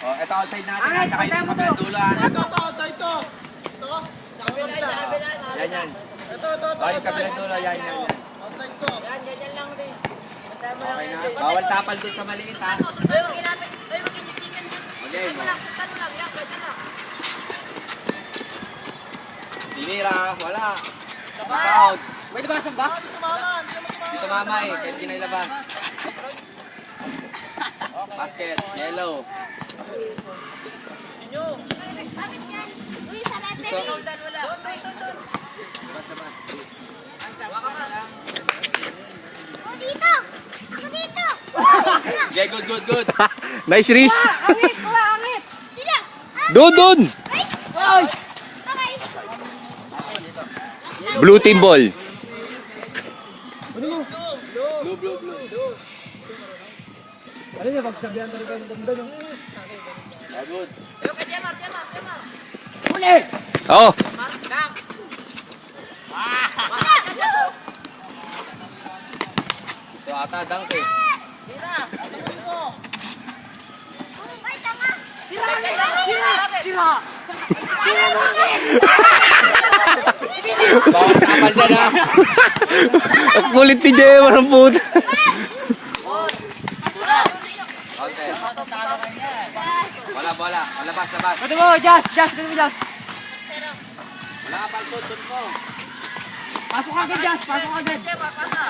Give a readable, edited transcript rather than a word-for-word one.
Oh, ito outside natin. Tsaka yung kabilang dulo. Ito, outside to. Ito. Yan, yan. Ito, Oh, yung kabilang dulo. Yan, yan, yan. outside to. Ganyan lang rin. Okay na. Bawal tapal doon sa maliit ha. Mag-isiksikan yun. Okay. Sultan mo lang. Yan, ganyan lang. Tinira. Wala. Out. Pwede ba samba? Dito mama, hindi naman sumama. Dito mama eh. Kahit kinailabas. Basket. Yellow. Uy, sa natin. Dito. Doon. Labas, labas. Ako dito. Ako dito. Okay, good, good, good. Nice, Riz. Angit! Wala, angit! Dito. Doon. Ay. Ay! Okay. Blue team ball. Blue, blue, blue. Ano niya, pagsabihan talaga ng ganda nung... Oh, good. Ayun kay Jemar. Uli! Oh, Dang. Ito ata, dunk eh. Sira. Ay, tama. Sira! Bawal tapal dyan ha. ang kulit ni Jemar ang puta. Okay. Wala, wala. Labas, labas. Pwede mo, Jas! Pwede mo, Jas! Wala ka pang doon mo. Pasok agad, Jas! Pasok agad! Jemar, pasa.